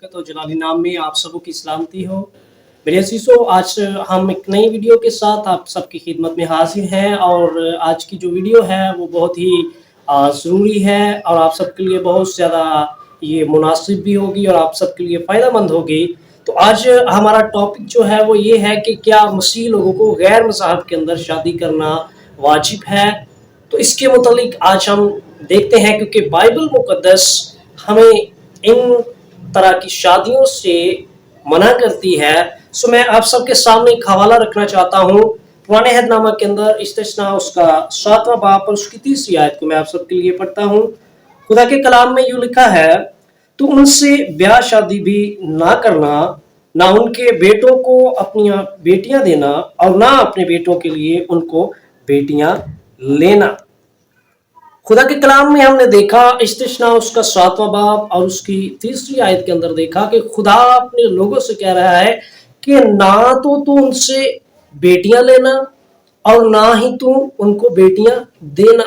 बरकत और जलाली नाम में आप सबों की सलामती हो। मेरे अज़ीज़ों, आज हम एक नई वीडियो के साथ आप सबकी खिदमत में हाजिर हैं और आज की जो वीडियो है वो बहुत ही ज़रूरी है और आप सबके लिए बहुत ज़्यादा ये मुनासिब भी होगी और आप सबके लिए फ़ायदेमंद होगी। तो आज हमारा टॉपिक जो है वो ये है कि क्या मसीह लोगों को गैर मज़हब के अंदर शादी करना वाजिब है। तो इसके मुतालिक आज हम देखते हैं, क्योंकि बाइबल मुक़द्दस हमें इन तरह की शादियों से मना करती है। सो मैं आप सबके सामने एक हवाला रखना चाहता हूँ पुराने अहदनामा के अंदर इस्तिस्ना उसका 7वां बाब और उसकी 3री आयत को मैं आप सबके लिए पढ़ता हूँ। खुदा के कलाम में यूँ लिखा है, तो उनसे ब्याह शादी भी ना करना, ना उनके बेटों को अपनी बेटियां देना और ना अपने बेटों के लिए उनको बेटियां लेना। खुदा के कलाम में हमने देखा इस्तिस्ना उसका 7वां बाब और उसकी 3री आयत के अंदर देखा कि खुदा अपने लोगों से कह रहा है कि ना तो तू उनसे बेटियां लेना और ना ही तू उनको बेटियां देना।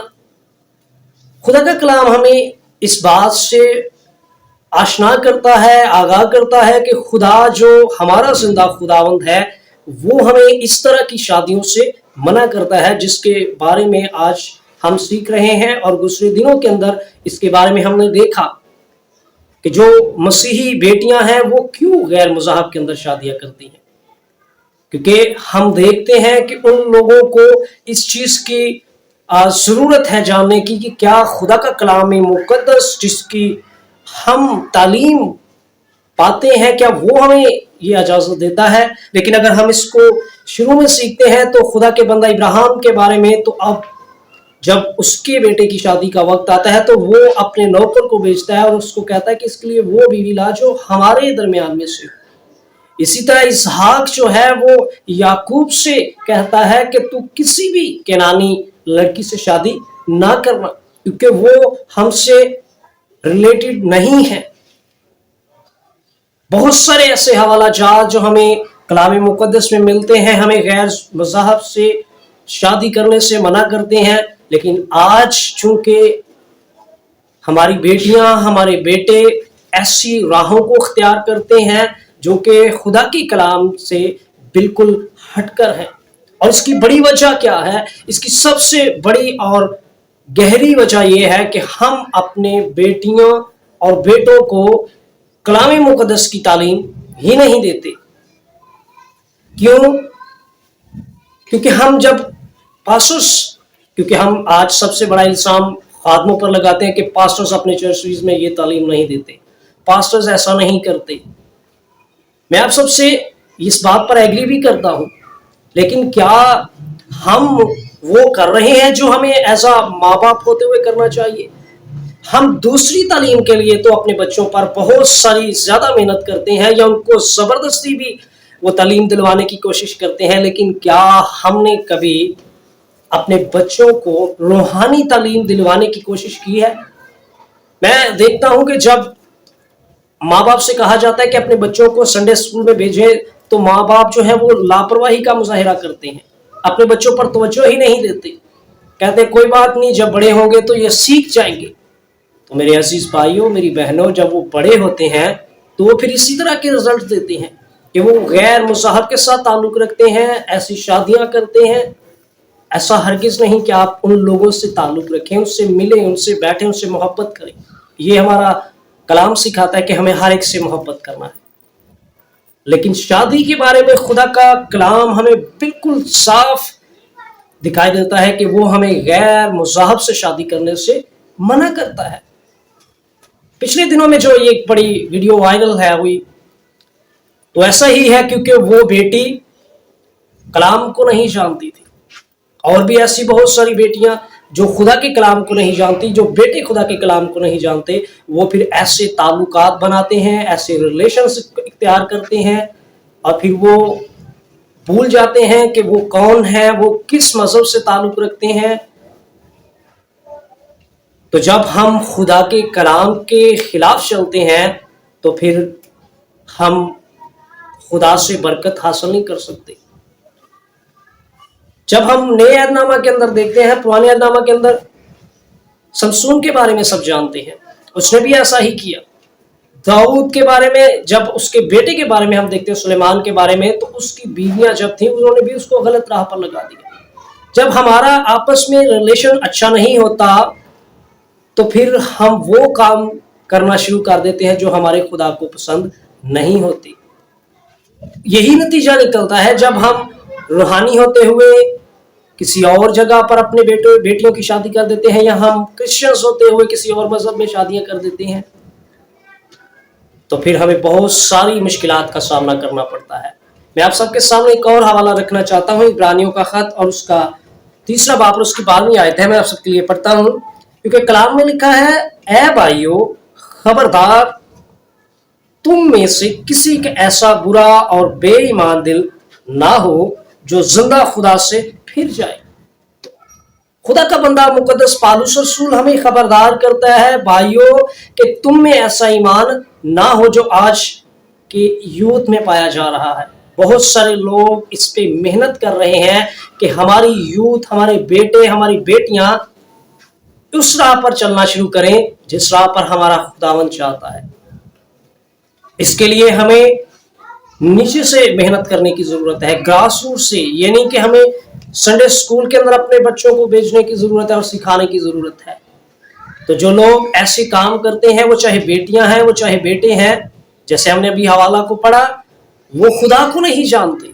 खुदा का कलाम हमें इस बात से आशना करता है, आगाह करता है कि खुदा जो हमारा जिंदा खुदावंद है वो हमें इस तरह की शादियों से मना करता है, जिसके बारे में आज हम सीख रहे हैं। और गुज़रे दिनों के अंदर इसके बारे में हमने देखा कि जो मसीही बेटियां हैं वो क्यों गैर मज़हब के अंदर शादियां करती हैं, क्योंकि हम देखते हैं कि उन लोगों को इस चीज़ की ज़रूरत है जानने की कि क्या खुदा का कलाम मुक़द्दस जिसकी हम तालीम पाते हैं क्या वो हमें ये इजाज़त देता है। लेकिन अगर हम इसको शुरू में सीखते हैं तो खुदा के बंदा इब्राहिम के बारे में, तो अब जब उसके बेटे की शादी का वक्त आता है तो वो अपने नौकर को भेजता है और उसको कहता है कि इसके लिए वो बीवी ला जो हमारे दरमियान में से हो। इसी तरह इसहाक जो है वो याकूब से कहता है कि तू किसी भी केनानी लड़की से शादी ना करना, क्योंकि वो हमसे रिलेटेड नहीं है। बहुत सारे ऐसे हवाला जात जो हमें कलाम मुक़द्दस में मिलते हैं, हमें गैर मज़हब से शादी करने से मना करते हैं। लेकिन आज चूंकि हमारी बेटियां, हमारे बेटे ऐसी राहों को अख्तियार करते हैं जो कि खुदा की कलाम से बिल्कुल हटकर है। और इसकी बड़ी वजह क्या है? इसकी सबसे बड़ी और गहरी वजह यह है कि हम अपने बेटियों और बेटों को कलाम मुक़द्दस की तालीम ही नहीं देते। क्यों? क्योंकि हम जब पास्टर्स, क्योंकि हम आज सबसे बड़ा इल्ज़ाम खादमों पर लगाते हैं कि पास्टर्स अपने चर्चेज में ये तालीम नहीं देते, पास्टर्स ऐसा नहीं करते। मैं आप सबसे इस बात पर एग्री भी करता हूँ, लेकिन क्या हम वो कर रहे हैं जो हमें एज अ माँ बाप होते हुए करना चाहिए? हम दूसरी तालीम के लिए तो अपने बच्चों पर बहुत सारी ज़्यादा मेहनत करते हैं या उनको ज़बरदस्ती भी वो तालीम दिलवाने की कोशिश करते हैं, लेकिन क्या हमने कभी अपने बच्चों को रूहानी तालीम दिलवाने की कोशिश की है? मैं देखता हूं कि जब माँ बाप से कहा जाता है कि अपने बच्चों को संडे स्कूल में भेजें, तो माँ बाप जो है वो लापरवाही का मुजाहिरा करते हैं, अपने बच्चों पर तवज्जो ही नहीं देते, कहते कोई बात नहीं, जब बड़े होंगे तो ये सीख जाएंगे। तो मेरे अजीज भाइयों, मेरी बहनों, जब वो बड़े होते हैं तो वो फिर इसी तरह के रिजल्ट देते हैं कि वो गैर मज़हब के साथ ताल्लुक़ रखते हैं, ऐसी शादियां करते हैं। ऐसा हरगिज़ नहीं कि आप उन लोगों से ताल्लुक़ रखें, उनसे मिलें, उनसे बैठें, उनसे मोहब्बत करें। ये हमारा कलाम सिखाता है कि हमें हर एक से मोहब्बत करना है। लेकिन शादी के बारे में खुदा का कलाम हमें बिल्कुल साफ दिखाई देता है कि वो हमें गैर मज़हब से शादी करने से मना करता है। पिछले दिनों में जो ये एक बड़ी वीडियो वायरल है हुई, तो ऐसा ही है, क्योंकि वो बेटी कलाम को नहीं जानती थी। और भी ऐसी बहुत सारी बेटियां जो खुदा के कलाम को नहीं जानती, जो बेटे खुदा के कलाम को नहीं जानते, वो फिर ऐसे ताल्लुकात बनाते हैं, ऐसे रिलेशनशिप इख्तियार करते हैं और फिर वो भूल जाते हैं कि वो कौन है, वो किस मजहब से ताल्लुक रखते हैं। तो जब हम खुदा के कलाम के खिलाफ चलते हैं तो फिर हम खुदा से बरकत हासिल नहीं कर सकते। जब हम नए अहदनामा के अंदर देखते हैं, पुराने अहदनामा के अंदर समसून के बारे में सब जानते हैं, उसने भी ऐसा ही किया। दाऊद के बारे में, जब उसके बेटे के बारे में हम देखते हैं सुलेमान के बारे में, तो उसकी बीवियां जब थी उन्होंने भी उसको गलत राह पर लगा दिया। जब हमारा आपस में रिलेशन अच्छा नहीं होता तो फिर हम वो काम करना शुरू कर देते हैं जो हमारे खुदा को पसंद नहीं होती। यही नतीजा निकलता है जब हम रूहानी होते हुए किसी और जगह पर अपने बेटियों की शादी कर देते हैं, या हम क्रिश्चियंस होते हुए किसी और मजहब में शादियां कर देते हैं, तो फिर हमें बहुत सारी मुश्किलात का सामना करना पड़ता है। मैं आप सबके सामने एक और हवाला रखना चाहता हूँ, इब्रानियों का खत और उसका 3 बाब और उसकी 12वीं आयत है। मैं आप सबके लिए पढ़ता हूँ, क्योंकि कलाम में लिखा है, ऐ भाइयों खबरदार, तुम में से किसी के ऐसा बुरा और बेईमान दिल ना हो जो जिंदा खुदा से फिर जाए। खुदा का बंदा मुकद्दस पालूस रसूल हमें खबरदार करता है, भाइयों, कि तुम में ऐसा ईमान ना हो जो आज के यूथ में पाया जा रहा है। बहुत सारे लोग इस पे मेहनत कर रहे हैं कि हमारी यूथ, हमारे बेटे, हमारी बेटियां उस राह पर चलना शुरू करें जिस राह पर हमारा खुदावंद चाहता है। इसके लिए हमें नीचे से मेहनत करने की जरूरत है, ग्रास रूट से। ये नहीं कि हमें संडे स्कूल के अंदर अपने बच्चों को भेजने की जरूरत है और सिखाने की जरूरत है। तो जो लोग ऐसे काम करते हैं, वो चाहे बेटियां हैं, वो चाहे बेटे हैं, जैसे हमने अभी हवाला को पढ़ा, वो खुदा को नहीं जानते,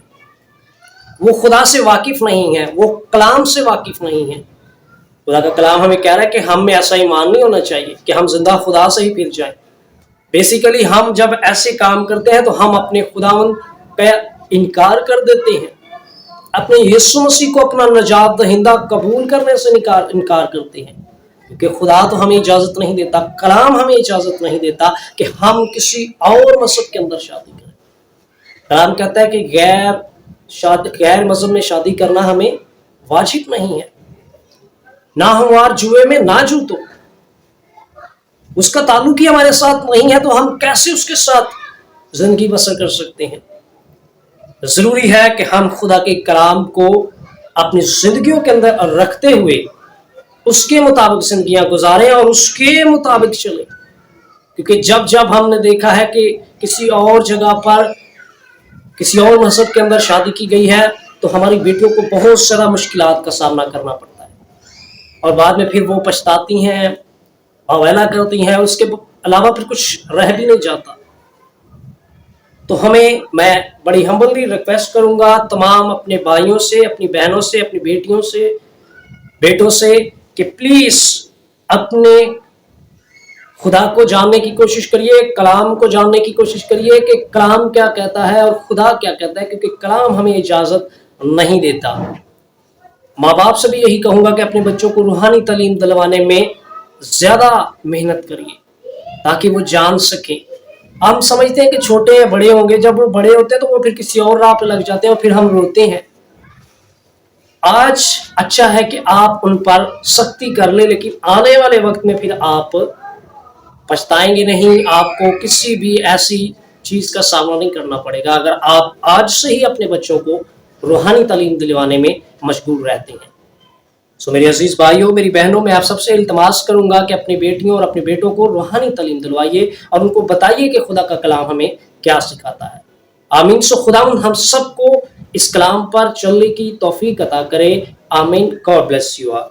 वो खुदा से वाकिफ नहीं है, वो कलाम से वाकिफ नहीं है। खुदा का कलाम हमें कह रहा है कि हम में ऐसा ईमान नहीं होना चाहिए कि हम जिंदा खुदा से ही फिर जाएं। बेसिकली हम जब ऐसे काम करते हैं तो हम अपने खुदावंद पे इनकार कर देते हैं, अपने यीशु मसीह को अपना निजात दहिंदा कबूल करने से इनकार करते हैं, क्योंकि खुदा तो हमें इजाजत नहीं देता, कलाम हमें इजाजत नहीं देता कि हम किसी और मजहब के अंदर शादी करें। कलाम कहता है कि गैर मजहब में शादी करना हमें वाजिब नहीं है। ना हमार जुए में ना जूतो, उसका ताल्लुक ही हमारे साथ नहीं है, तो हम कैसे उसके साथ जिंदगी बसर कर सकते हैं। जरूरी है कि हम खुदा के कलाम को अपनी जिंदगियों के अंदर रखते हुए उसके मुताबिक जिंदगियां गुजारें और उसके मुताबिक चलें। क्योंकि जब जब हमने देखा है कि किसी और जगह पर किसी और मजहब के अंदर शादी की गई है, तो हमारी बेटियों को बहुत सारा मुश्किलात का सामना करना पड़ता है और बाद में फिर वो पछताती हैं, अवहेला करती हैं, उसके अलावा फिर कुछ रह भी नहीं जाता। तो मैं बड़ी हम्बली रिक्वेस्ट करूंगा तमाम अपने भाइयों से, अपनी बहनों से, अपनी बेटियों से, बेटों से कि प्लीज अपने खुदा को जानने की कोशिश करिए, कलाम को जानने की कोशिश करिए कि कलाम क्या कहता है और खुदा क्या कहता है, क्योंकि कलाम हमें इजाजत नहीं देता। माँ बाप से भी यही कहूंगा कि अपने बच्चों को रूहानी तालीम दिलवाने में ज्यादा मेहनत करिए ताकि वो जान सके। हम समझते हैं कि छोटे हैं, बड़े होंगे, जब वो बड़े होते हैं तो वो फिर किसी और राह पे लग जाते हैं और फिर हम रोते हैं। आज अच्छा है कि आप उन पर सख्ती कर ले, लेकिन आने वाले वक्त में फिर आप पछताएंगे नहीं, आपको किसी भी ऐसी चीज का सामना नहीं करना पड़ेगा अगर आप आज से ही अपने बच्चों को रूहानी तालीम दिलवाने में मशगूल रहते हैं। सो मेरे अजीज भाइयों, मेरी बहनों, मैं आप सबसे इल्तमास करूंगा कि अपनी बेटियों और अपने बेटों को रूहानी तालीम दिलवाइए और उनको बताइए कि खुदा का कलाम हमें क्या सिखाता है। आमीन। सो खुदावंद हम सबको इस कलाम पर चलने की तौफीक अता करे। आमीन। God bless you all.